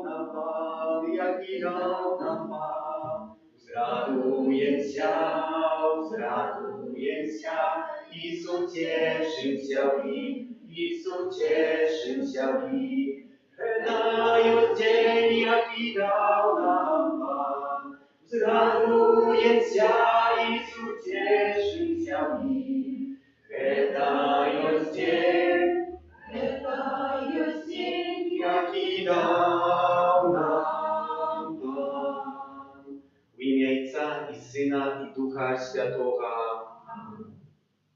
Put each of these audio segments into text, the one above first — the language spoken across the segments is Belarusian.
nam Pan, jaki dał nam Pan. Uzraduję się, Isu cieszym się i dają dzień, jaki dał nam Pan. Uzraduję się, Isu cieszym się i dają dzień, jaki dał nam Pan. W imię Ojca i Syna i Ducha Świętego.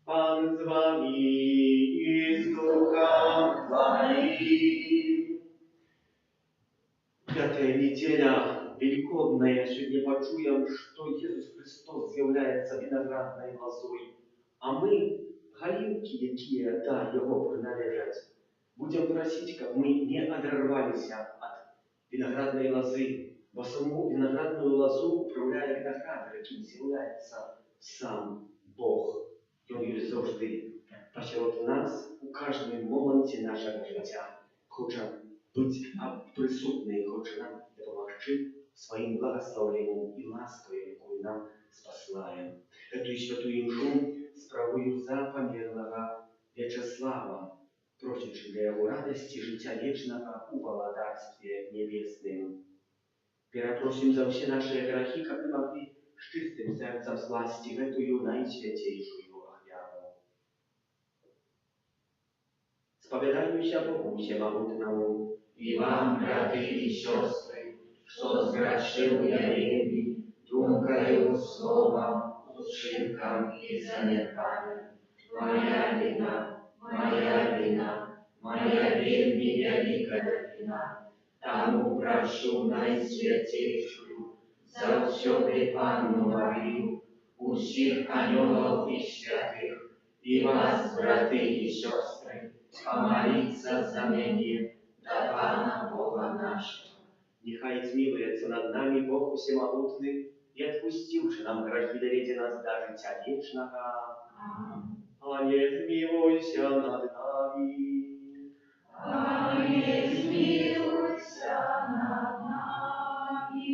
Pan z wami i z duchem твоим. Пятая неделя Великодная. Сегодня почуем, что Иисус Христос является виноградной лозой, а мы галинки, якие да, Его принадлежать. Будем просить, как мы не оторвались от виноградной лозы, бо саму виноградную лозу управляє виноградар, яким является сам Бог. Ён ёсць заўжды пасярод нас у кожнім моменті нашого життя. Хоча бути присутній, хоча нам допомогти своїм благословенням і ласкою, яку нам спасає. Эту святую мшу справую за померлого Вячеслава, просячи для його радості життя вічного у володарстві небесним. Перепросим за все наши грехи, как мы могли с чистым сердцем сласти в эту наисвятейшую офяру. Spowiadajmy Bogu Всемогутному i wam, braty i siostry, co zgrzeszyły Jerymi, dumkaju słowa, uczynkom i zaniedbaniem. Moja wina, moja wielmi wielka wina. Тому прошу Найсвятейшую, завсёды Панну Марию, усіх анёлов и святых, и вас, браты и сестры, помолиться за меня до Пана Бога нашего. Нехай змилуется над нами Бог Всемогутный и отпустивши нам грехи доведи нас до життя вечного. Ане, змилуйся над нами. Ане, змилуйся над нами.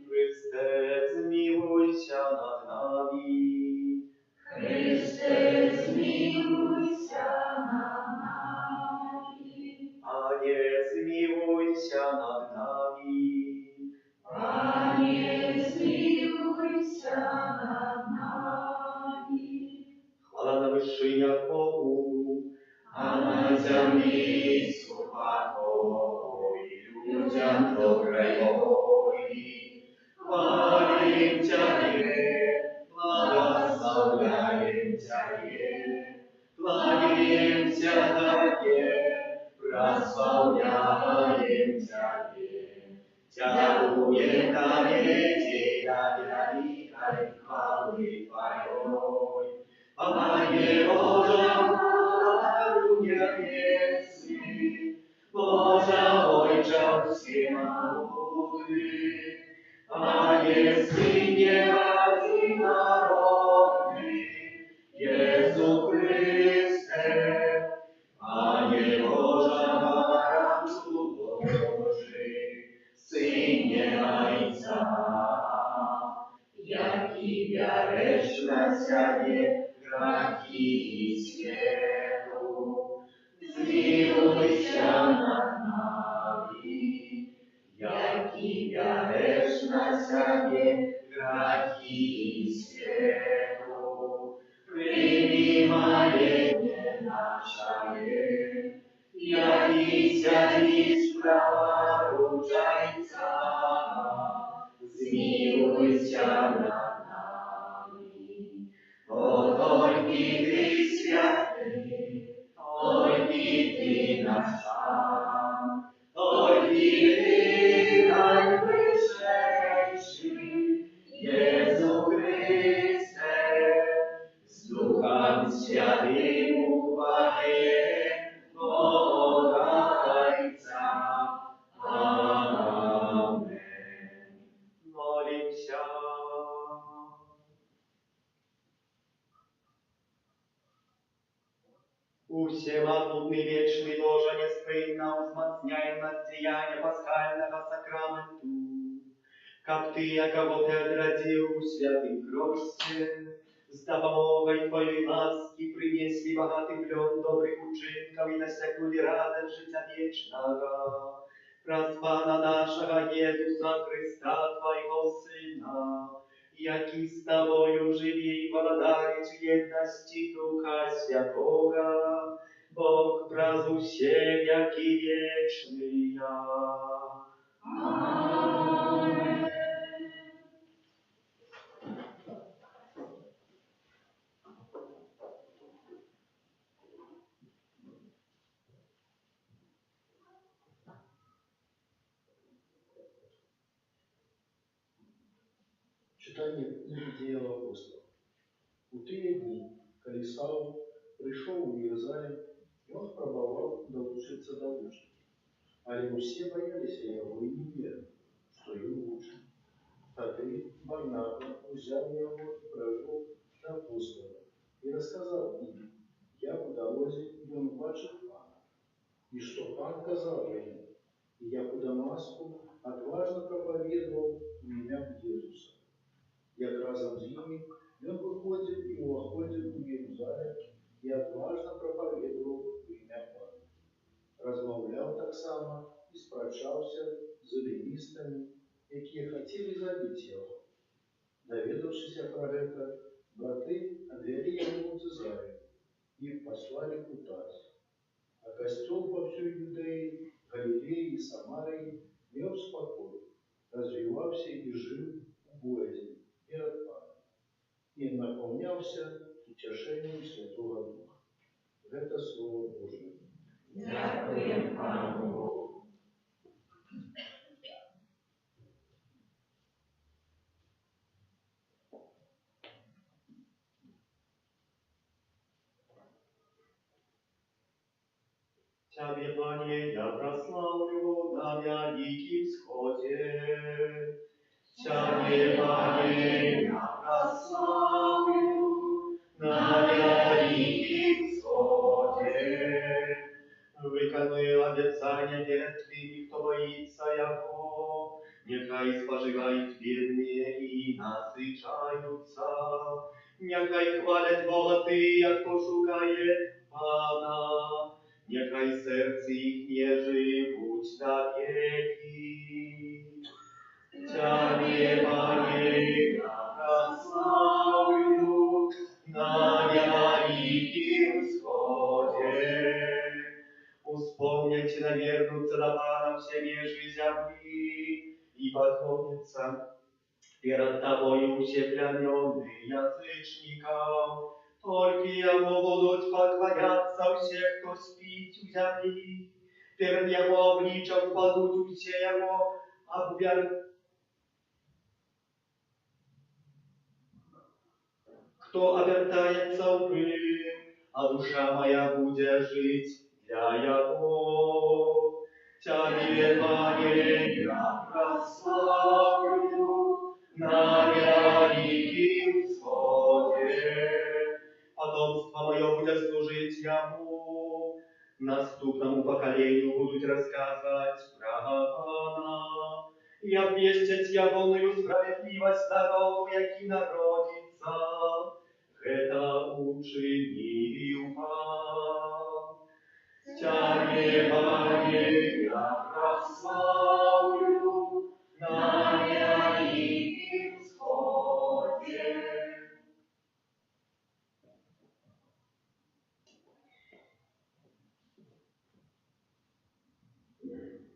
Христе, змилуйся над нами. Христе, змилуйся над нами. Ане, змилуйся над нами. Ане, змилуйся над нами. Хвала на вышинях Богу, а на землі спокій, людям доброї. Хвалим Тебе, благословляем Тебе, кланяемся Тебе, прославляем Тебе. Дякуем Тебе, Тебя великой хвалы Твоей. Пане Боже, Небесный, Боже Отче всемогутный, Пане Сыне Одинородный, Иисус Христе, Пане Боже, Брату Божий, Сыне Отца, яки вярешь на себе, грехи свету, змилуйся над нами, яки вярешь на себе, грехи свету, прими моление наше, яки сядешь праворучайца, змилуйся над нами. О, только Ты святый, только Ты наш сам, только Ты наивысший, Иисус Христос. Каб ты, якого ты отрадил у святым кросте, с допомогой твоей ласки принесли богатый плен добрых учинков и насякнули радость життя вечного. Раз Пана нашего Иисуса Христа, Твоего Сына, який с Тобою живи и владарить в едности Духа Святого, Бог празу все веки вечные. Amen. Читание книги Деял апостолов. У тыя дні, калі Савл прыйшоў у Іерусалім, ён спрабаваў далучыцца да вучняў. Але ўсе баяліся яго і не верылі, што ён вучань. Тады Барнаба узяў яго і правёў да апостолаў і расказаў ім, як у дарозе ён убачыў Пана, і што Пан казаў яму, і як у Дамаску адважна прапаведаваў у імя Jesуса. Як разам з імі ён выходзіў і ўваходзіў у Іерусалім і адважна прапаведаваў у імя Пана. Размаўляў таксама і спрачаўся з эліністамі, якія хацелі забіць яго. Даведаўшыся пра гэта, браты адвялі яго ў Цэзарыю і паслалі ў Тарс. А касцёл па ўсёй Юдэі, Галілеі і Самарыі меў спакой, развіваўся і жыў у боязі перад Паном і напаўняўся уцяшэннем Святого Духа. Гэта Слово Божие. Дякуем Пану Богу. Тебе, Пане, я прославлю на великим сходе. Тебе, Пане, я прославлю на великим сходе. Виконуй обетование перед теми, кто боится Его. Нехай споживают бедные и насыщаются. Нехай хвалят Бога тыя, кто шукает Пана. Нехай серце їхнє живуть навіки. Тебе, Пане, я прославлю на великим сходе. Успомните навернуться до Пана все межи земли и поклонятся перед Тобою все плененные язычников. Только Ему будут поклоняться все, кто спит у земли. Перед Его обличием падут все Его кто обертается в пыль, а душа моя будет жить для Его. Тебе, Пане, я прославлю на великим сходе. Потомство мое будет служить Ему, наступному поколению будут рассказывать про Пана и обвестить Ягоную справедливость народу, який народится. Это учинил Пан. Тебе, Пане, я прославлю на великим сходе.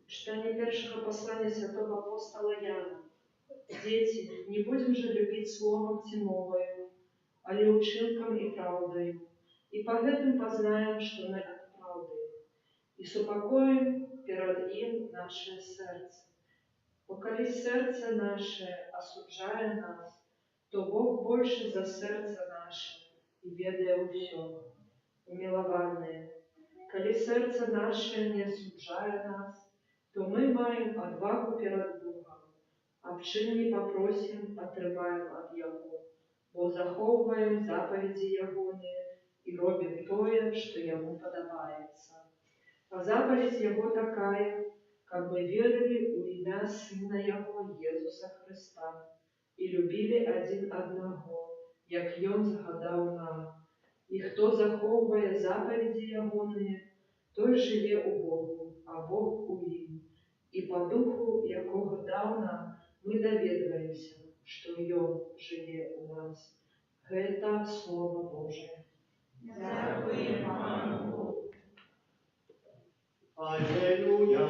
Читание первого послания святого апостола Яна. Дети, не будем же любить словом тимовою, але учинком и правдою. И по гэтым познаем, что мы от правды. И с упокоим перед им наше сердце. Поколи сердце наше осуждая нас, то Бог больше за сердце наше и ведая все. Умилованные, коли сердце наше не осуждая нас, то мы маем отвагу перед Богом, а в чым не попросим, отрываем от Его, бо заховываем заповеди Ягоные и робим тое, что Ему подобается. А заповедь Его такая, как бы верили у імя Сына Яго, Езуса Христа, і любілі адзін аднаго, як Ён загадаў нам. І хто захоўвае запаведзі Ягоныя, той жыве ў Богу, а Бог у ім. І па духу, якога даў нам, мы даведваемся, што Ён жыве ў нас. Гэта Слово Божие. Дякуємо Пану Богу. Аллилуйя,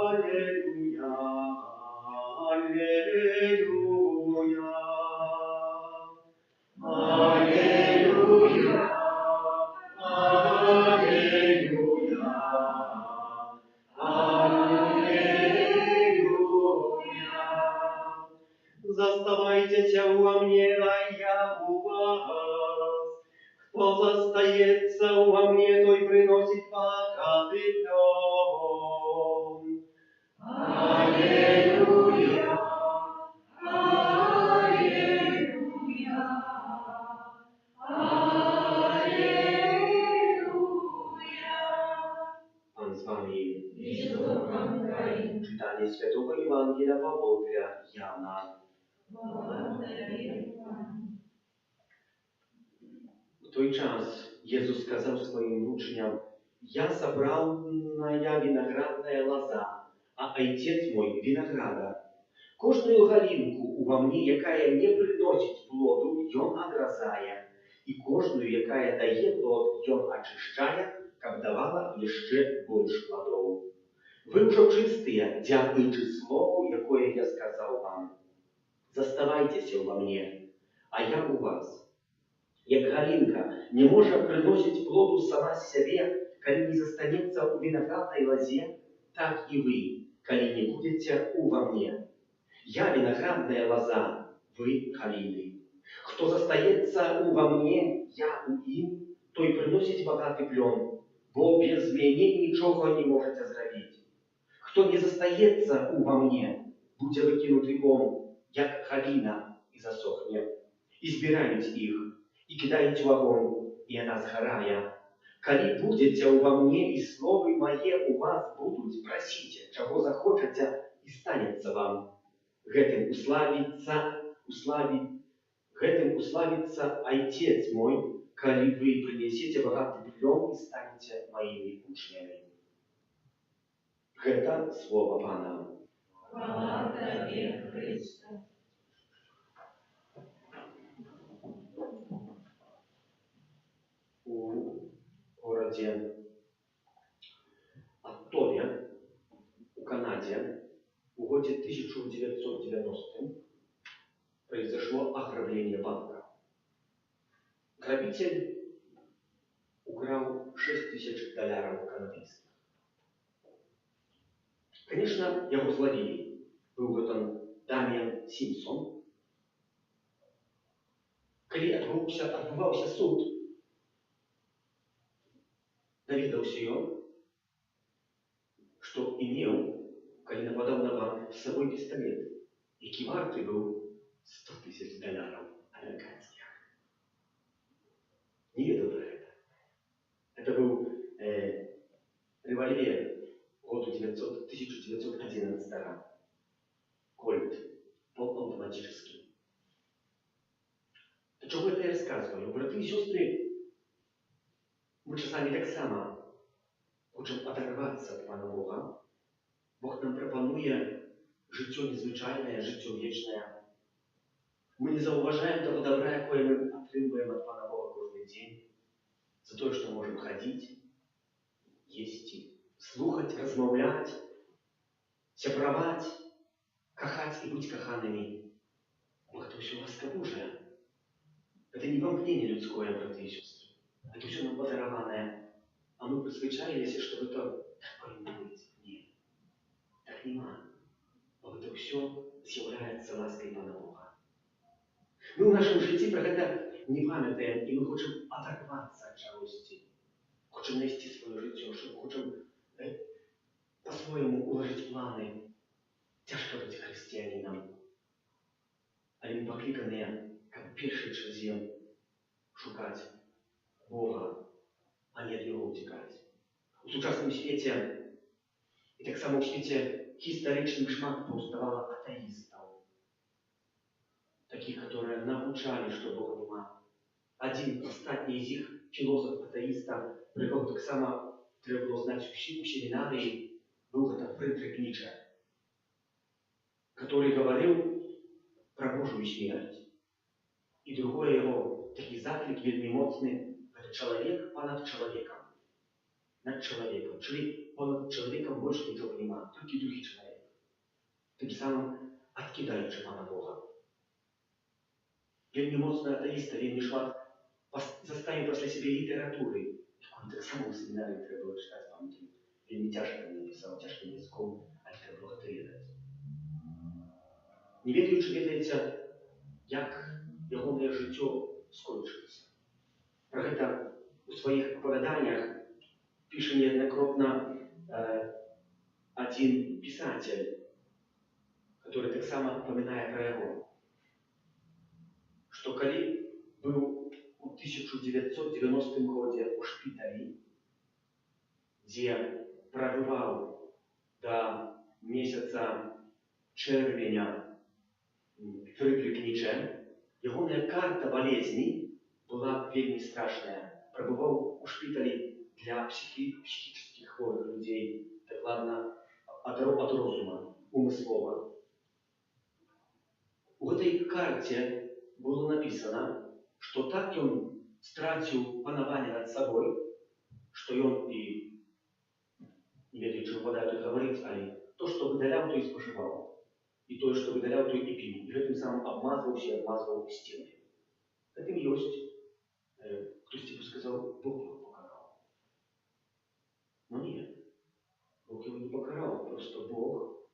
аллилуйя, аллилуйя. Аллилуйя, аллилуйя, аллилуйя. Заставайтеся во мне, а я у вас. Кто застається во мне, той приносит богатый плод. Аллилуйя, аллилуйя, аллилуйя. Пан з вами. І з Духом Твоїм. Читання Святого Євангелія Павла Яна. Слава Тобі, Пане. В той час Єсус сказав своїм учням: «Я собранная виноградная лоза, а Отец мой винограда. Кожную галинку во мне, якая не приносит плоду, Ён одрезає, и кожную, якая дає плод, Ён очищає, как давала еще больше плодов. Ви вже чистые, дякуючи слову, якое я сказал вам. Заставайтеся во мне, а я у вас. Як галинка не може приносить плоду сама себе, коли не застанется у виноградной лозе, так и вы, коли не будете во мне. Я виноградная лоза, вы галины. Кто застається во мне, я у им, той приносить богатый плен, бо без мене ничего не можете зробити. Хто не застається во мне, буде викинутий вон, як галина, и засохне. И збирають их, и кидають в огонь, и она сгорая. Коли будете во мне, и словы мои у вас будут, просите, чего захочете, и станется вам. Гэтым уславится Отец мой, коли вы принесете богатый плен и станете моими учнями». Это слово Пана. Хвала Тобі, Христе. У городе Оттове, у Канаде, в году 1990 произошло ограбление банка. Грабитель украл $6000 канадских. Конечно, его зловили. Был это Дамиан Симпсон. Когда отбывался суд, доведался он, что имел, когда нападал на банк, с собой пистолет, и варты был $100 000 американских. Не ведал про это. Это был револьвер году 1911 Кольт, полуавтоматический. То чего это я рассказываю? Браты и сестры, мы часами так само хочем оторваться от Пана Бога. Бог нам пропонує життя незвичайне, життя вічне. Ми не зауважаємо того добра, яке ми отримуємо від Пана Бога кожен день, за те, що можемо ходити, їсти, слухати, розмовляти, сябравати, кахати і бути каханими. Бо це все ласка Божия. Это не вамкнение людское, братья и сестры. Это все нам подарованное. А мы призвичаились, чтобы это так повинно быть. Нет. Так нема. Бо это все з'является лаской Пана Бога. Мы в нашем житті про это не пам'ятаємо, і ми хочемо оторватися від чогось. Хочемо нести своє життя, хочемо по-своєму уложити плани. Тяжко бути християнином. Але ми покликані, як перший чоловік, шукати Бога, а не від Його утікати. У сучасному світі так само ў свеце гістарычным шмат паўставала атэістаў, такіх, которые навучалі, што Бога няма. Адзін астатні з іх, філосаф-атэіста, пра якога таксама трэба было знаць у семінарыі, быў гэта Фрыдрых Ніцше, который гаварыў пра Божую смерць. І другое яго такі заклік вельмі моцны, гэта чалавек панад чалавекам. Над чалавекам. Чылі понад чалавекам больш нічога няма, толькі другі чалавек. Тым самым адкідаючы Пана Бога. Вельмі моцна атэіста, вельмі шмат заставіў пасля сябе літаратуры, якую таксама ў семінарыі трэба было чытаць, памятаю. Вельмі цяжка напісаў, цяжкім языком, але трэба было гэта ведаць. Не ведаючы, ведаеце, як ягонае жыццё скончылася. Пра гэта у сваіх апавяданнях піша неаднакратна адзін пісатель, который таксама памінае пра яго, што калі быў у 1990 годзе ў шпіталі, дзе прабываў да месяца чэрвеня Фрыдрых Ніцше, ягоная карта болезни была вельмі страшная. Прабываў у шпіталі для психических хворых людей, дакладна ад розума, умыслова. У гэтай карце было написано, што так ён страціў панаванне над сабой, што ён і, не ведаючы, выпадае тут гаварыць, але то, што выдаляў, то і спажываў. І тое, што выдаляў, то і піў. І гэтым самым абмазваўся і абмазваў сцены. Гэтым ёсць, хтосьці бы сказаў, Бог яго пакараў. Но не, Бог яго не пакараў, просто Бог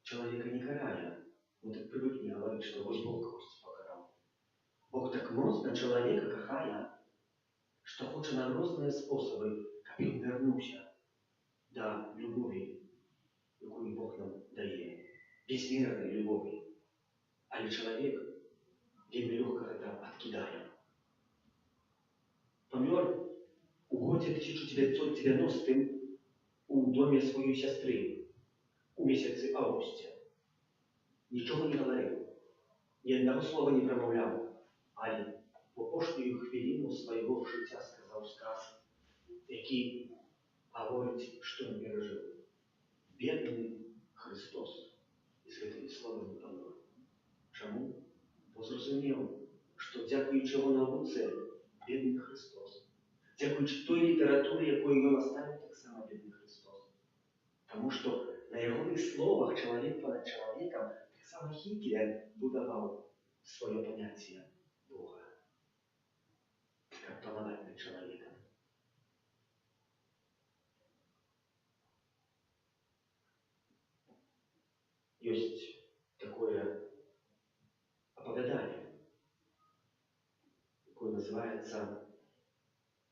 чалавека не карае. Мы так прывыкли гаварыць, што вось Бог кагосьці пакараў. Бог так моцна чалавека кахае, што хоча на розныя спосабы, каб ён вярнуўся да любові, якую Бог нам дае. Безмерной любові. Але чалавек вельмі лёгка гэта адкідае. Памёр у годзе 1990 у доме сваёй сястры у месяцы аўгусце. Нічога не гаварыў, ні аднаго слова не прамаўляў, але у апошнюю хвіліну свайго жыцця сказаў сказ, які гаворыць, што ён перажыў. Бедны Христос. І з гэтымі словамі памёр. Чаму? Бо зразумеў, што дзякуючы яго навуцы бедны Христос. Дзякуючы той літаратуры, якую ён аставіў, таксама бедны Христос. Таму што на ягоных словах чалавек панад чалавекам таксама Гітлер будаваў сваё паняцце Бога. Каб панаваць над чалавекам. Ёсць такое апавяданне, якое называецца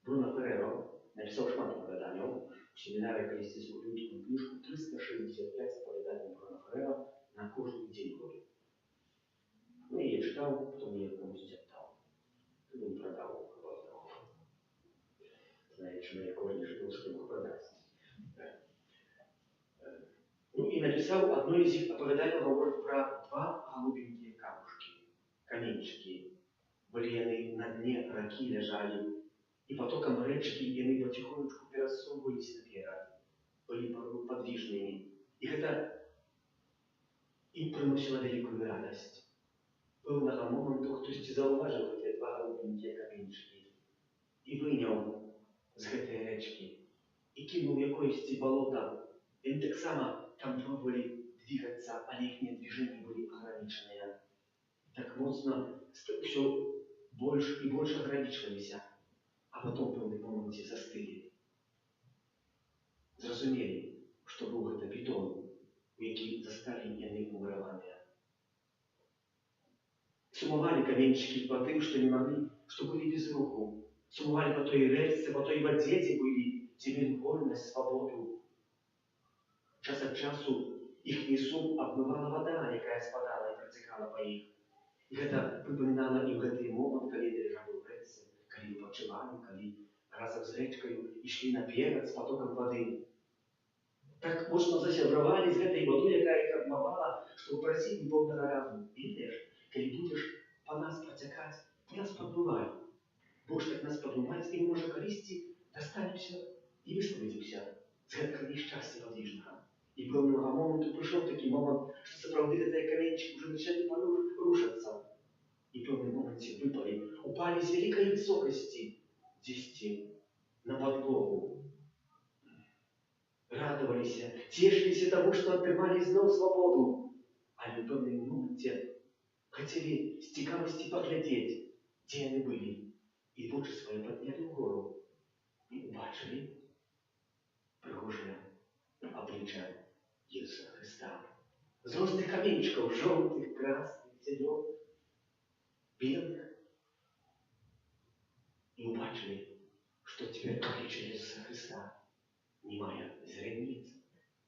Бруно Ферреро, напісаў шмат апавяданняў. У семінарі калісьці згубіў такую кніжку 365 апавяданняў Бруно Ферреро на кожны дзень году. Ну, я чытаў, потом я комусь аддаў. Ён прадаў, абаздаў. Знаючы, на якое не жыў, што мог прадаць. Ну і напісаў адно з іх апавяданняў, гаворыць пра два голубенькія камушкі, каменьчыкі. Былі яны на дне ракі ляжалі, і потокам рэчкі яны паціхонечку перасоўваліся наперад, былі падвіжнымі. І гэта ім прыносіла вялікую радасць. Пэўнага моманту хтосьці заўважыў гэтыя два голубенькія каменьчыкі і выняў з гэтай рэчкі і кінуў якоесьці балота. Яны таксама там пробовали двигаться, але их движения были ограниченные. Так моцно все больше и больше ограничивались, а потом в певный момент застыли. Зразумели, что был это бетон, у який застали яны умураваныя. Сумовали каменчики по тым, что не могли, что были без руху. Сумовали по той рельсе, по той воде, где были, где имели вольность, свободу. Час ад часу іхні сум абмывала вада, якая спадала і працякала па іх. І гэта прыпамінала ім гэты момант, калі ляжалі ў рэчцы, калі пачывалі, калі разам з рэчкаю ішлі наперад з потокам вады. Так можна засябравалі з гэтай вадой, якая іх абмывала, чтобы просить любовного разума. Видишь, коли будешь по нас протекать, по нас подмывай. Будешь так нас подмывать, и мы можем колисти, достанемся и высвободимся з гэтага несчастья подвижного. И был много моменту, пришел такой момент, что сапраўды гэтыя каменчики уже начали рушиться. И в певном моменте выпали, упали с великой высокости 10 на подлогу. Радовались, тешились тому, что отрывали снова свободу. А в певном моменте хотели с цікавости поглядеть, где они были. И лучше свои подняли в гору. И убачили пригожее обличие Иисуса Христа. З розных каменчиков, желтых, красных, зеленых, белых. И убачили, что теперь обличие Иисуса Христа не має зрядниць,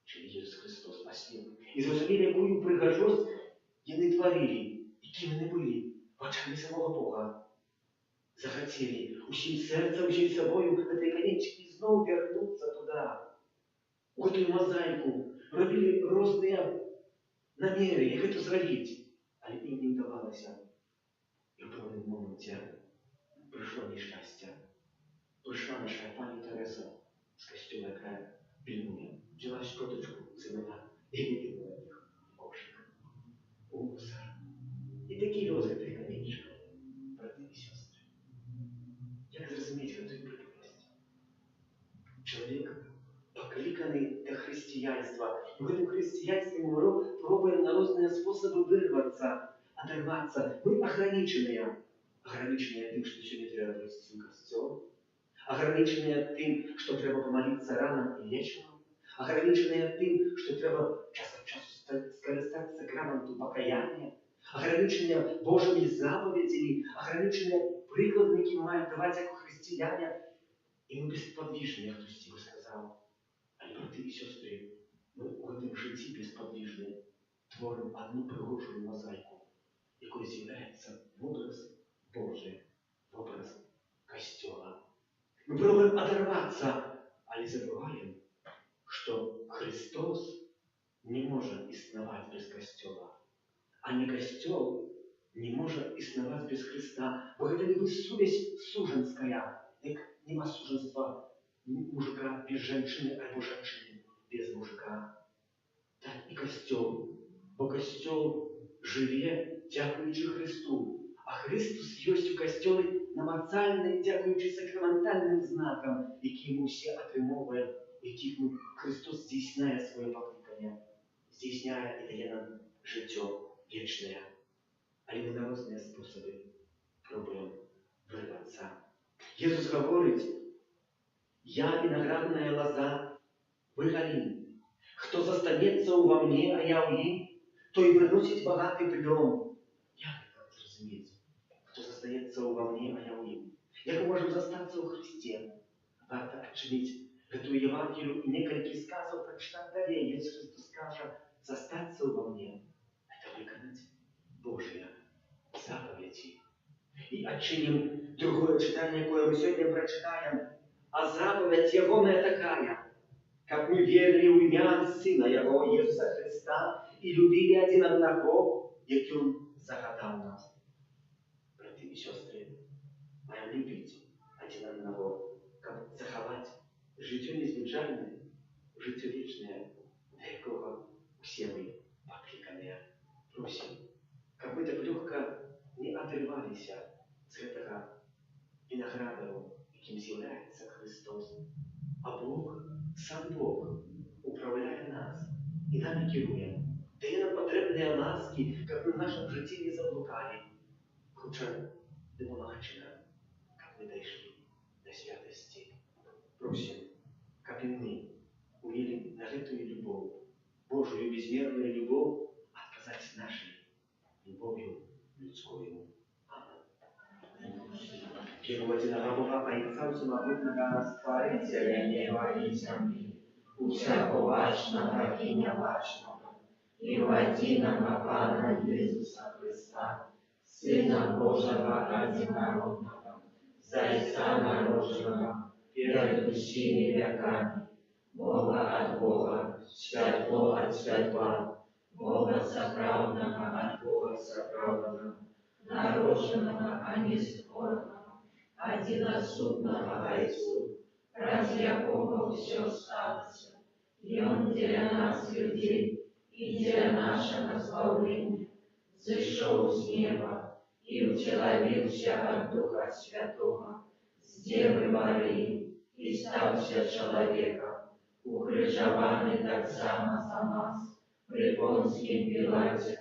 чим Ісус Христос спасів. І зрозуміли, якою пригожость вони творили, і ким вони були в очах самого Бога. Захотели усім серцем, усім собою в этой каменчике знову вернуться туда, у эту мозаику. Робили розные намеры, як это зробити, але їм не вдавалося. І в певному моменті прийшло нещастя. Прийшла наша пані Тереса з костюма, яка пильнує, взяла щоточку семена і викинула їх в кошик, у мусор. І такий розгляд камінчиків, брати і сестри. Як зрозуміти цю приповість? Чоловік покликаний до християнства. И в этом христианстве мы пробуем на разные способы вырваться, оторваться. Мы ограниченные. Ограниченные тем, что сегодня треба посетить костел. Ограниченные тем, что треба помолиться рано и вечером. Ограниченные тем, что треба час от часу скористаться грамоту покаяния. Ограниченные Божьими заповедями. Ограниченные приклады, які ми маємо давати як християне. И мы бесподвижны, як хтось його сказав. Але, брати і сестри, ми у цьому житті безподвижні творимо одну пригожу мозаїку, якою з'являється образ Божий, образ Костела. Мы пробуем оторваться, але забываем, что Христос не может исновать без Костела, а не Костел не может исновать без Христа, бо это не совесть суженская, як нема суженства мужика без женщины, або женщины без мужика. Так і Костел, бо Костел живе, дякуючи Христу, а Христос есть у Костелі намацальний, дякуючи сакраментальним знакам, які ми всі отримуємо, яких Христос здійсняє своє покликання, здійсняє і дає нам життя вічне. Але ми на різні способи пробуємо вирватися. Ісус говорить: «Я виноградная лоза, вы галин. Кто застанется во мне, а я у ним, то и приносит богатый плен». Як это зрозуміти? Хто застається во мне, а я у ним? Як ми можемо застатися у Христі? Варто відчинити эту Євангелію і некілька сказів прочитати далі. Ісус Христос каже: «Застатися во мне» – это виконати Божие заповеди. И отчиним другое читание, которое мы сегодня прочитаем. А заповедь Его такая, как мы верили в имя Сына Его, Иисуса Христа, и любили один одного, як Он загадал нас. Браты и сестры, маем любить один одного, как заховать життя незвичайне, життя вічне, до якого все мы покликаны. Просим, как мы так легко не отрывались з гэтага винограду, яким з'являється Христос. А Бог, сам Бог, управляє нас і нами керує, дає нам потрібні ласки, як ми в нашому житті не заблукали, хоча допомагачи нам, як ми дійшли до святості. Просим, как и мы умели на эту любовь, Божию безмерную любовь, отказать нашей любовью людскую. Jednego Boha Ojca Всемогутнього, Створителя неба и земли, у всякого важного и неважного, и в единого Пана Иисуса Христа, Сына Божьего одинородного, Зайца нарожного, перед всеми веками, Бога от Бога, святло от святла, Бога соправдного от Бога соправдного, нароженного, а не створенного, одиносудного Отцу, разве Богу все сталося, и Он для нас, людей, и для нашего избавления, зашел с неба и учеловился от Духа Святого, с Девы Марии, и стався человеком, укрыжованный так само за нас, при Понским Пилате,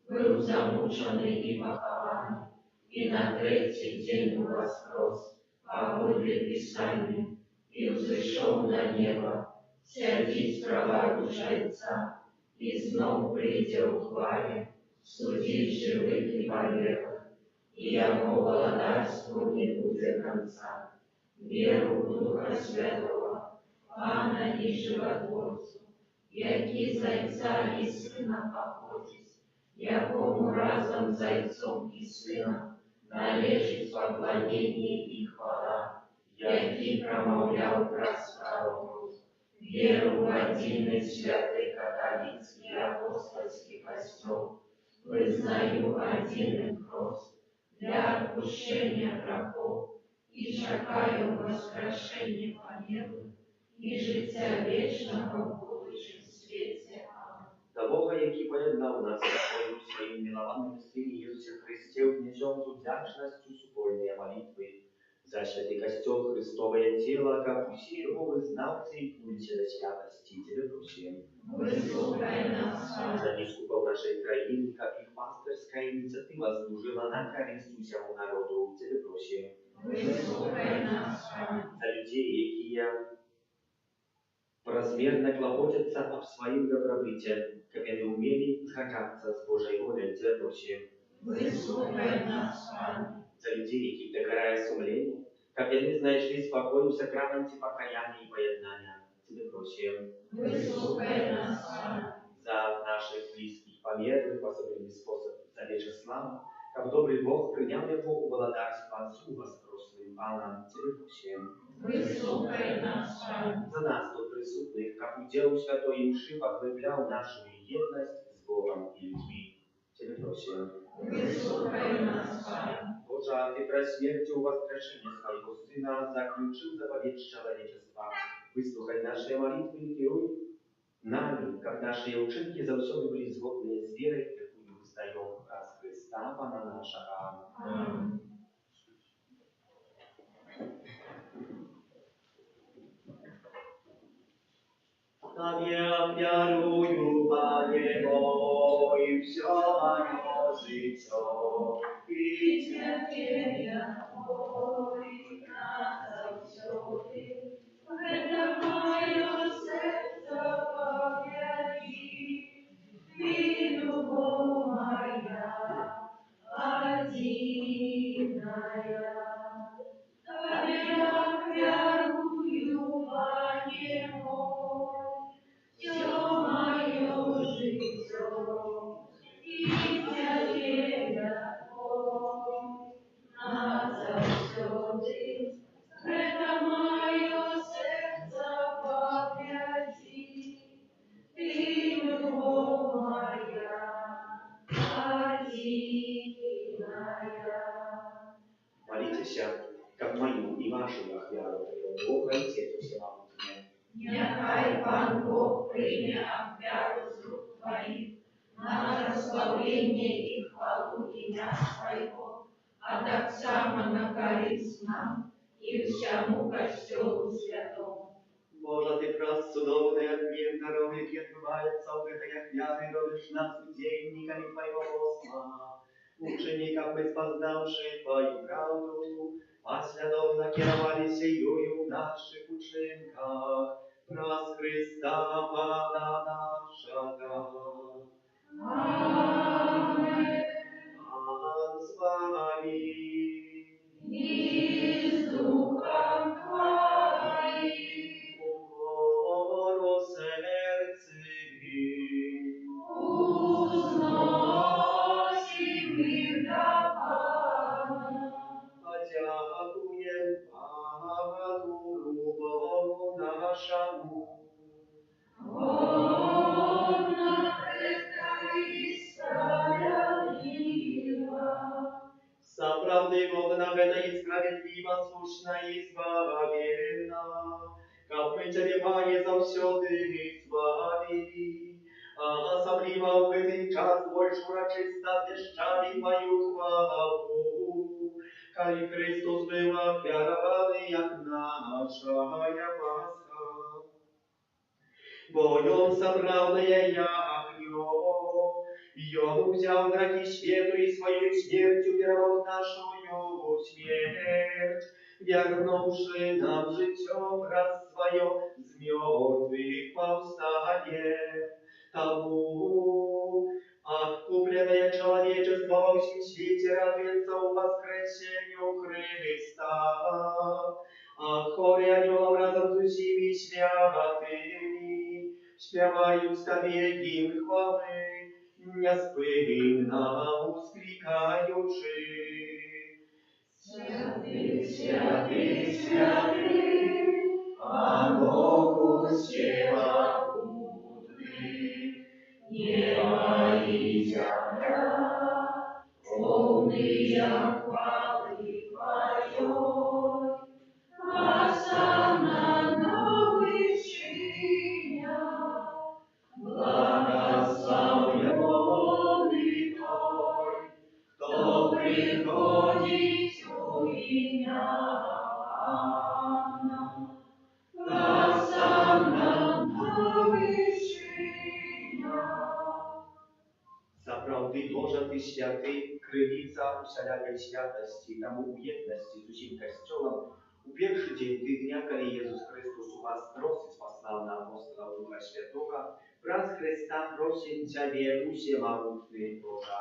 был замученный и похованный, и на третий день воскрес, погоде Писания, и взошел на небо, сядет правою Отца, и знов прийде у хвале, судить живых и померлых, и Его владарству не будет конца. Веру в Духа Святого, Пана и Животворцу, які Зайца і Сина походить, якому разом з Зайцом і Сином належить поклонение і хвала, який промовляв про справу, веру в один святый католицкий апостольский костел, вызнаю один хрост для отпущения грехов, и чекаю воскрешения помилуй, і життя вічного в будущем світі. Амінь. До Бога, який поєднав нас Тобою своїм милованим Сині Єсусі Христе, внесем з вдячністю супольні молитви за святий костел Христовое тело, как усі його визнавці і пульті до святості. Тебе просим. Вислухай нас, За біскупов нашей країни, как их пастырская инициатива служила на користь усьому народу. Тебе просим. вислухай нас, За людей, які размерно клопотятся об своим добробыте, как они умели схожаться с Божьей волей. Тебя просим. вислухай нас, За людей, які догорая сумление, как они знайшли спокой в сакраменте покаяния и поеднания. Тебе просим. вислухай нас, За наших близких померлых, в особенный способ за Вячеслава, как добрый Бог принял его у владарства Отцу воскресным Пана. Тебе просим. вислухай нас, За нас тут присутных, как удел святой мши, поглублял нашу едность с Богом и людьми. Тебе просим. вислухай нас, Боже, Ты про смертью воскрешения своего Сына заключил заповедь человечества. Выслухай наши молитвы и керуй нами, как наши ученики завсёды были згодны с верой, которую вздаем раз Христа, Пана нашего. Амінь. Тобі вірую, Пане мой, все моє життя, і Терпіння Твої назавсёди, это моє серце пов'яжи, Ты любов моя, одиная. Тобі я вірую, Пане мой, все моє життя, і терпіння Твої назавсёди, это моє серце пов'яжи, Ты любов моя, одиная. молитесь, как мою и вашу охвяру, Бога и Отец Всемогутнее. Нехай Пан Бог прийме офяру з рук Твоїх на прославлення і хвалу ім'я Своего, а так само на користь нам і всьому костелу святому. Боже, Ты просто судовный отмер даров, які отбывается в этой охвяре, робишь нас удельниками Твоего посла, ученикам испознавшие Твою правду, послідовно керовались ею в наших учинках, раз Христа Пана нашего. Амінь. Пан з вами. І з Духом Твоїм. Укору серці. Узносим мир до Пана. Подякуем Пану Богу нашему. Ты годна гэта и справедлива, слушна и избавленна. Как мы Тебе, Пане, заўсёды славили, а особливо в этот час больше урочисто вещали Твою хвалу. Кай Христос был офиарованный, як нашая Пасха. Бо Он собрал на яхнё, и Он взял грехи свету и своей смертью веровал нашу смерть, вернувши нам житьем раз свое з мертвых повстание. Тому откупленное человечество во всем свете радуется о воскресению Христа, а хоре анёлов разом с усими святыми śpiewają Tobie gimn chwały, niespłynna usklikaючи. Святый, святый, святый, а Богу всемогутный, небо и земля, полные хвалы Твоей, осанна вышиня, благословенный Твой, кто приходит у меня. Zaprawdy Boże, Ty święty, krywica wszelakiej świętości, tam ujedności z усім Kościołem, u pierwszy dzień tygodnia, kiedy Jezus Chrystus u Was trosy послал на апостола Духа Świętego, wraz Chrysta proszę Ciebie, всемогутный Боже.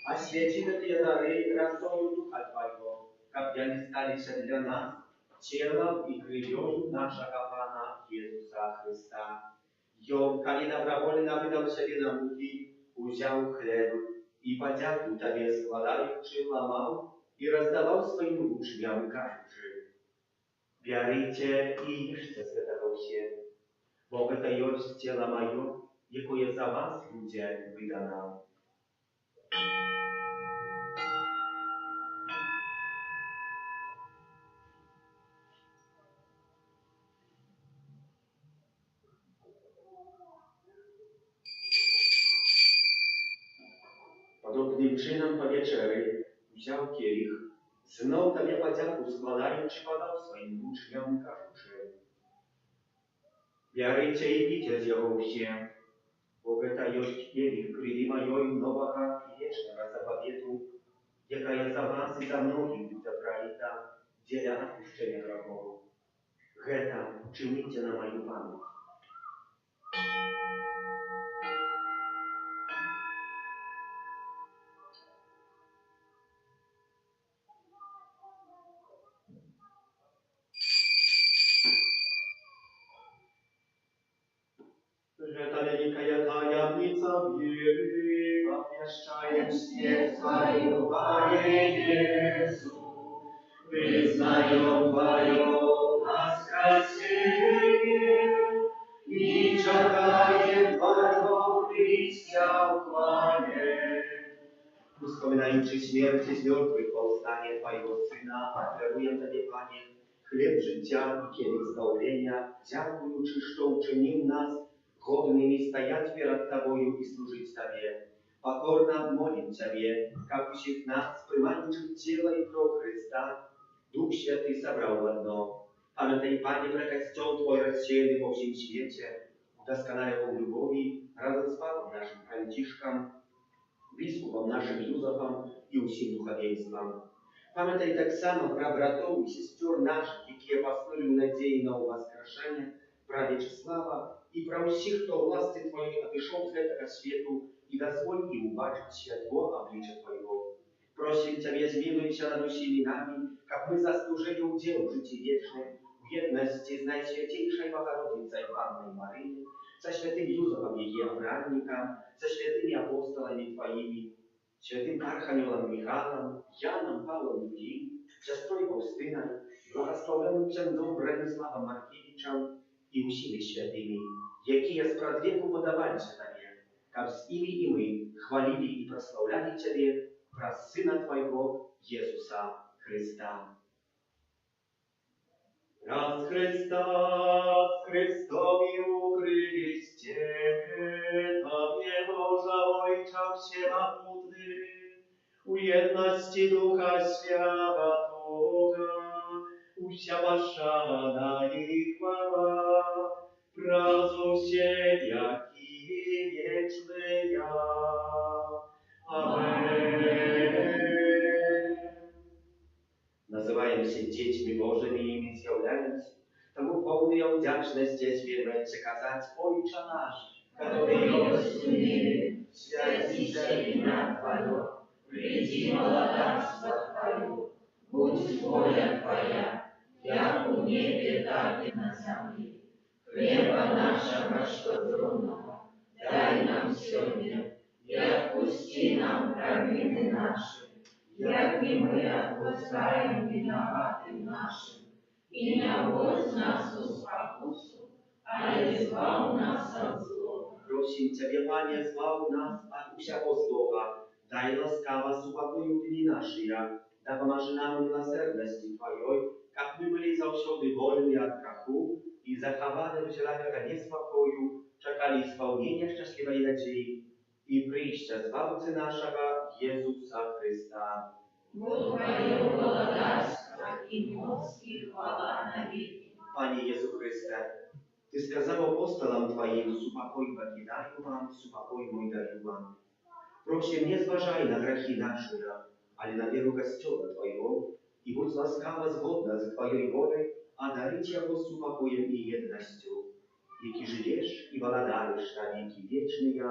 Освети Ты дары красою Духа Твоего, как они стали для нас телом и кровью нашего Пана Иисуса Христа. И Он, коли добровольно выдал себе на муки, взял хлеб и, подяку Тебе складаючи, ломал и раздавал своим учням, кажучи: «Берите и ешьте с этого все, бо это есть тело мое, якое за вас, люди, выдано». Podobnym czynem po wieczery wziął kielich, znów Tobie podziaku składając, podał swoim uczniom, każучи: «Берите и пейте з его все, бо это есть кielich крови моей нового и вечного заповету, якая за вас и за многих будет пролита для отпущения грехов. Это чините на мою память». Это великая таямница веры, обвещаем всех Твою, Пане Иисус, признаем Твое воскресение и чекаем Твоего Христа в хвале. Вспоминаючи смерть из мертвых, повстание Твоего Сына, даруем Тебе, Пане, хлеб життя и кielich избавления, дякуючи, что учинил нас godnymi стоять перед Тобою и служить Тебе. Покорно молим Тебе, как у всех нас, приманивших тело и кровь Христа, Дух Святый собрал в одно. Памятай, Пане, про костел Твой рассеянный по всем свете, удосконаливал в любови, разом с Папом нашим Франтишком, biskupom naszym Józefom i усім духовенством. Пам'ятай так само про братов и сестер наших, які поснули надії на воскрешення, про Вячеслава и про всех, кто власти Твоей отошел с этого свету, и дозволь им убачить святого обличия Твоего. Просим Тебя, змилуйся над усими нами, как мы заслужили удел в житии вечном, в едности с Наисвятейшей Богородицей Анной Марии, со святым Юзефом ее обранником, со святыми апостолами Твоими, святым Архангелом Михаилом, Яном Павлом Другим, сестрой Фаустиной, благословенным ксендом Брониславом Маркевичем и усими святыми, якие спрадвеку подавались Тебе, как с ими и мы хвалили и прославляли Тебе про Сына Твоего Иисуса Христа. Раз Христа с Христовым Христе, там Jego Ojca Всемогутny, у jedności Ducha Świętego, usia Waszana i chwała, prazu się jaki wieczny ja. Amen. Називаємося дітьми Божими і ми з'являємося. Тому повною вдячності сміємо сказати Отче наш, который есть в мире, святится имя Твое, приди молодавство Твое, будь воля Твоя, як у небе, так и на земле. Хлеба нашего щоденного дай нам сегодня, и отпусти нам провины наши, як и мы отпускаем виноватым нашим, и не вводь нас в спокусу, а избав нас от злого. Просим Тебя, Пане, избав нас от всякого злого, дай ласкаво супокою дни наши, да поможи нам милосердности Твоей, как мы были завсёды вольны от греху и захованы всякого неспокою, чекали исполнения счастливой надеи и притча Збавцы нашего Иисуса Христа. Бог Твое благодарство и моц и хвала навеки. Пане Иисус Христе, Ты сказал апостолам Твоим, супокой покидаю вам, супокой мой даю вам. Просим, не зважай на грехи наши, але на веру Костела Твоего, и будь ласкава згодна з Твоей волей, а дарить его супокоем и едностью. Яки живешь и владаешь на веки вечные,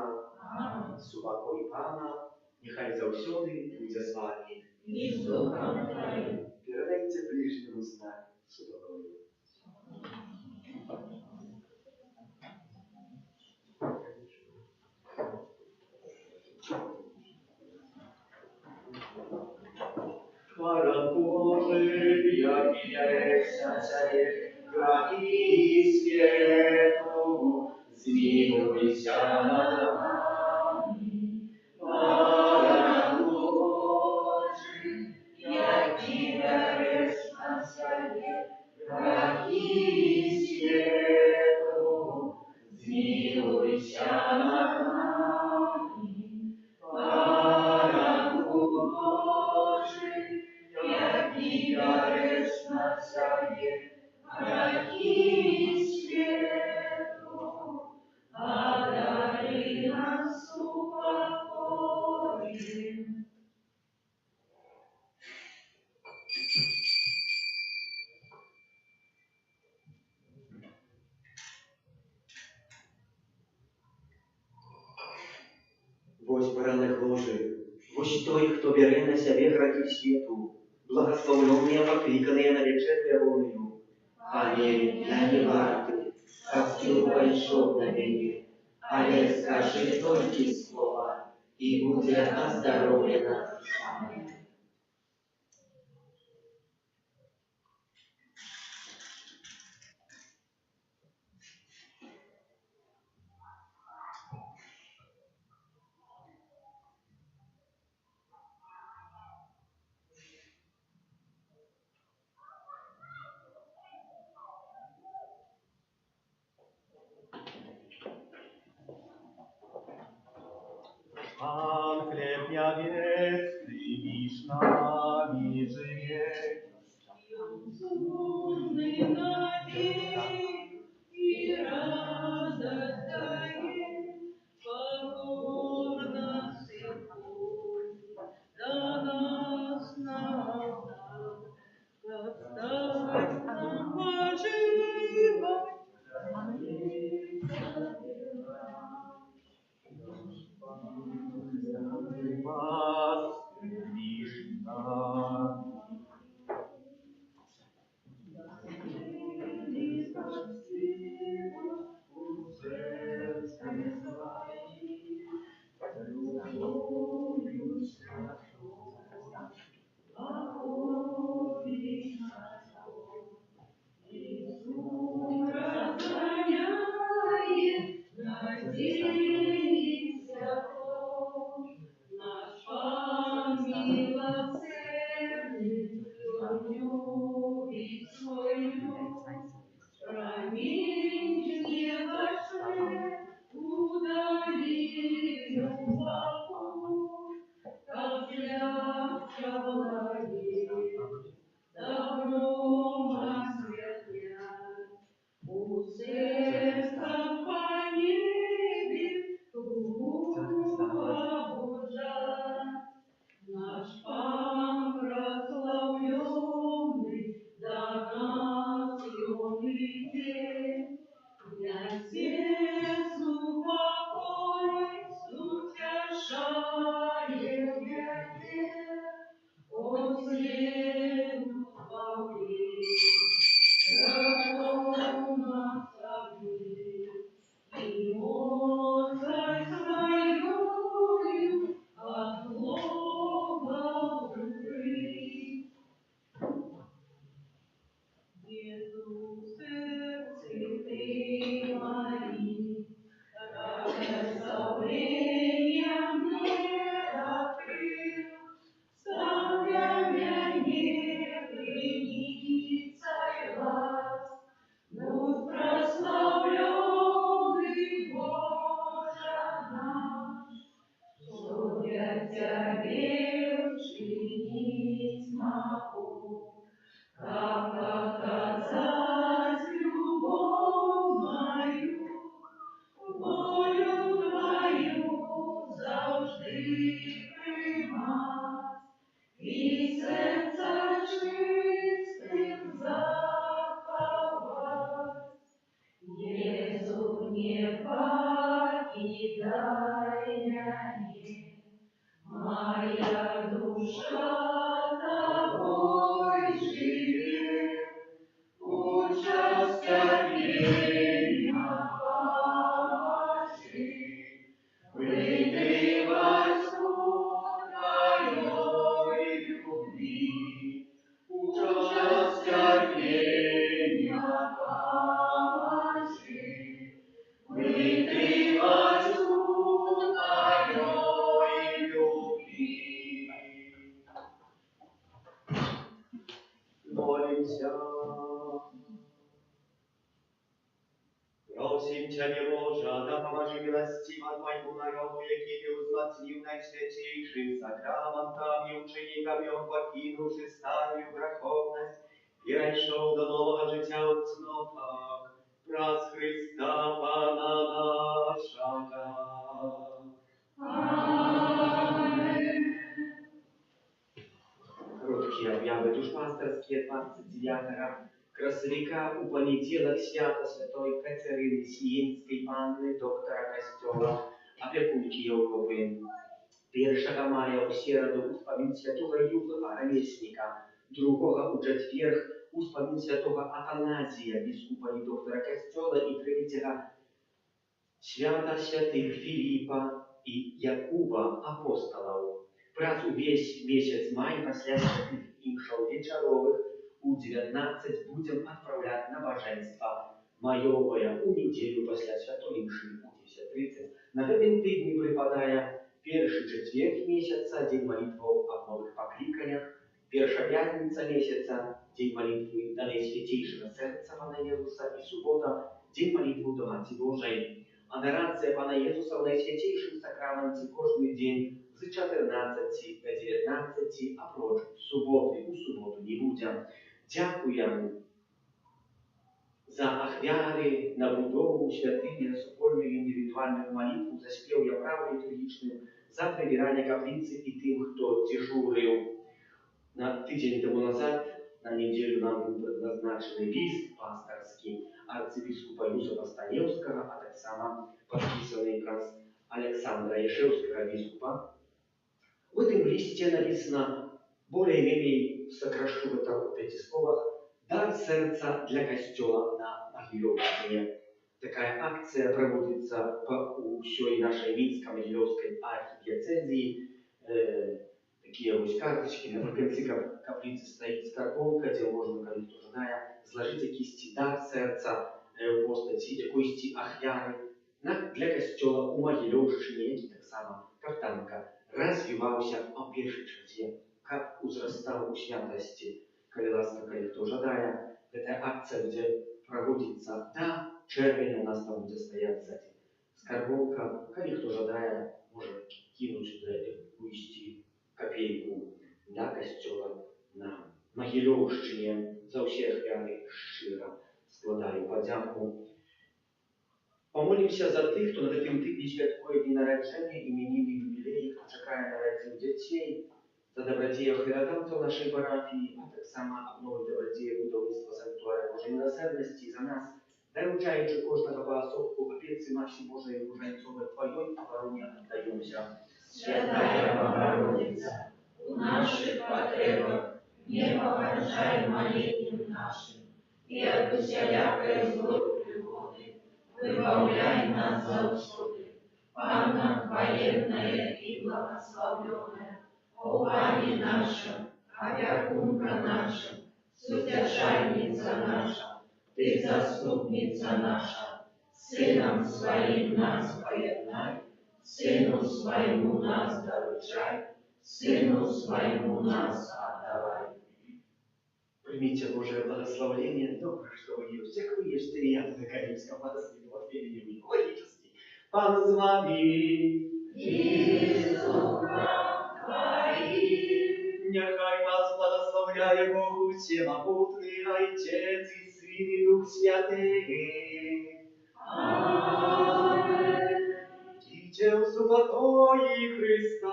супокой Пана, нехай завсёды буде з вами. И с Духом Твоим. Передайте ближнему знак супокою. Хвала Божий, як яйця царі, краки світу, змилуйся над нами. Хвала Божий, як береш на себе, краки світу, змилуйся над нами. Хвала Божий, які дариш на себе, грехи світу, а дари нас упокоєм. Вось баранок Божий, вось той, хто бере на себе грехи світу, благословленные, покликанные на вечерю волною. Аминь, я не вартый, как ты пошел на меня, але скажи только слово, и будет оздоровлена душа моя. Пан хлеб небесный, вишь нами живет. Безумный навек и радость дает, покорность и боль до нас назад, как стать нам поживать, Вас лишь нами. благословением неоткрыл, ставля меня пленицей глаз. Будь прославленный, Боже наш, что я Тебе учинить могу, как оказать любовь мою, волю Твою завжди приймать і серця чистим заховать. Єзу, не покидай мене, моя душа Тобой живе, участя меня поможи, вытривать Твоей любви, участя меня поможи, вытривать Твоей любви. Молимся. Просим Тебя, Боже, да поможи милостиво Твоему народу, який Ты узлатил наисвятейшим сакраментом и ученикам Его покинувши старую греховность, и решил до нового життя в цнотах, праз Христа Пана нашего. Аминь. Короткие объявы душпастерские 29 красовика у понеділок свято Святої Катерини Сієнської Анни, доктора Костьола, опекунки Європи. 1 мая у середу успомин святого Юзефа, ровесника, 2 у четверг успомин святого Атаназія, біскупа і доктора Костьола, і 3 свята святых Филиппа и Якуба, апостолов. Праз увесь месяц май пасля святых іншаў вечаровых у 19 будем отправлять на божество маёвое у неделю пасля святой імшы у 10:30. На гэтым тыдні прыпадае першы чацверг месяца, дзень молитваў аб новых пакліканнях, першая пятница месяца, дзень молитвы да Найсвятейшего Сердца Пана Иисуса, и суббота, дзень молитвы до Маці Божией. Адорация Пана Иисуса в Найсвятейшем Сакраменте каждый день с 14 до 19, а проч субботы у субботу не будем. Дякуємо за ахвяри на будову святыні, за супольную індивідуальну молитву, за спев я прав літургічним, за прибирання каплиці і тим, хто дежурив. На тиждень тому назад, на неделю нам був предназначений лист пасторський арцебіскупа Юзефа Станевского, а так само подписанный праз Александра Ешевского біскупа. В этом листе написано, более-менее сокращу это в 5 словах, «Дар сердца для костела на Могилевщине». Такая акция проводится по всей нашей Минско-Могилевской архидиоцезии. Такие вот карточки, на конце каплицы стоит скарбонка, где можно, когда кто ждая, сложить кисти дар сердца в постаті якоїсь ахвяри для костела у Могилевщине, який так само каптанка развивался в першей черте, как узрастал у святости, коли ласка, коли кто жадая. Это акция, где проводится до червня у нас там будет стоять, кстати, скарбонка, коли кто жадая, может кинуть сюда уйти копейку для костела на Могилевщине. За все ахвяри щиро складаю подяку. Помолимся за тих, хто на гэтым тыдні святкуе дні нараджэння, іменіны, юбілеі, хто чакае нарадзіў дзяцей, за дабрадзеяў хірадамцаў нашай парафіі, а таксама абновы дабрадзеяў будаўніцтва санктуаря Божай міласэрнасці за нас, даручаючы кожнага паасобку апецы Маці Божай Ружанцовай Тваёй абароне аддаёмся. Святая Богородица, у наших потребах не поважай молитвам нашим, и от усялякой злой пригоды выбавляй нас завсюди. Панна хваленная и благословленная, о Пане наша, опекунка наша, сутешальница наша, Ты заступница наша, Сыном Своим нас поеднай, Сыну Своему нас доручай, Сыну Своему нас отдавай. Примите Божие благословение. Добре, что вы есть. Як вы есть, и я на Карибском благословении логически. Пан с вами. И с духом Твоим. Нехай вас благословляє Бог Всемогутний, Отец и Сын и Дух Святый. Аминь. Идите в супокої Христа.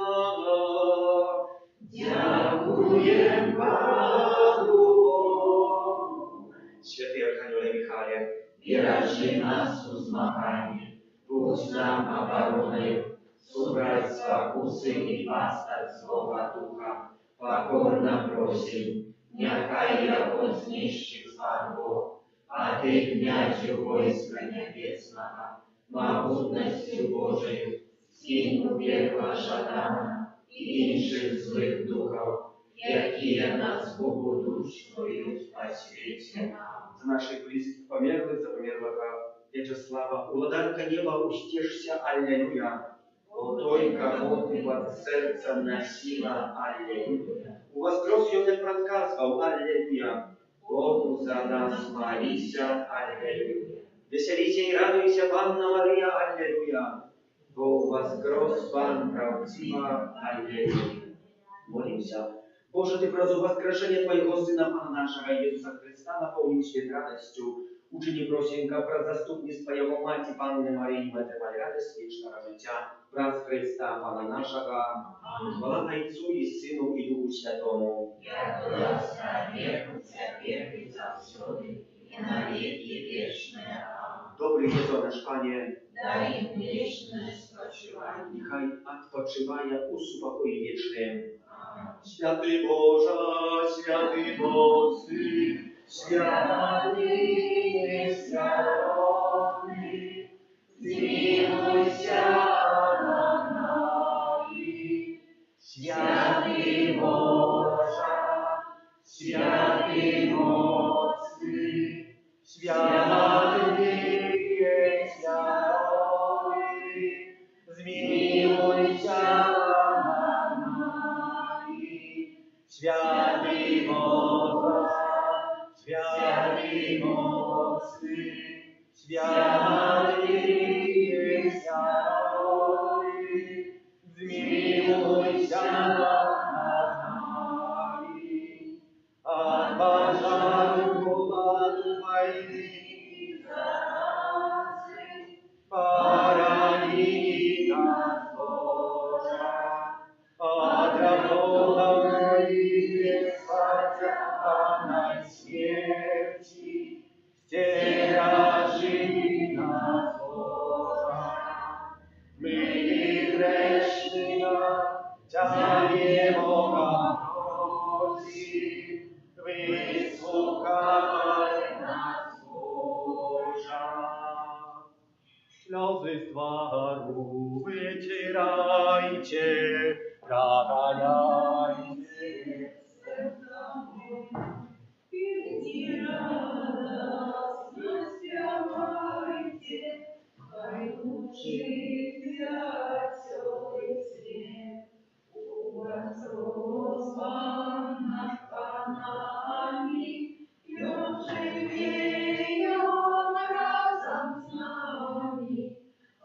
Дякуєм Богу. Святий Архангеле Михайле, Бережи нас у змаганні, будь нам обороною, собрать спокуси і пастор Слова Духа, покорно просим, нехай його знищив зван Бог, а ти, князю войска небесного, могутностью Божией, скинь у пекла Шатана і інших злих духов, які нас Богу душою по світі нам. за наших близких померлых, за померлого Вячеслава, уладарка неба, устешься, аллилуйя. О той, кого ты под сердцем носила, аллилуйя. У воскрес Йозеф проказывал, аллилуйя. Богу за нас молися, аллилуйя. Веселися и радуйся, Панна Мария, аллилуйя. Бог воскрес, Пан правдива, аллилуйя. Молимся. Боже, Ты прозу воскрешение Твоего Сына, Пана нашего Иисуса Христа, наполни свет радостью. Учини, просенька, про заступництво Его Мати, Панны Марии, Матери радость вечного життя, праз Христа, Пана нашего. Хвала Отцу и Сыну и Духу Святому. Я глаза веку теперь и завсюди, и на веки вечные. Аминь. Добрый Jezu nasz Panie, Дай им вечное спочивание. niechaj odpoczywają u spokoju wiecznym. Аминь. Święty Boże, święty mocny, święty nieświadomy, zmiłuj się nad nami. Święty Boże, święty mocny, święty nieświadomy, zmiłuj się nad nami. Święty Boże, święty mocny, święty nieświadomy, zmiłuj się nad nami. От пожару, голоду, войны и заразы, порони нас, Боже, от раздора и беспощадной смерти, стережи нас, Боже. Мы грешные, Тебя Бога просим, выслухай нас, Боже. Слезы с двору вытирайте, прогоняйте. Впереди радостно спевайте, хай лучи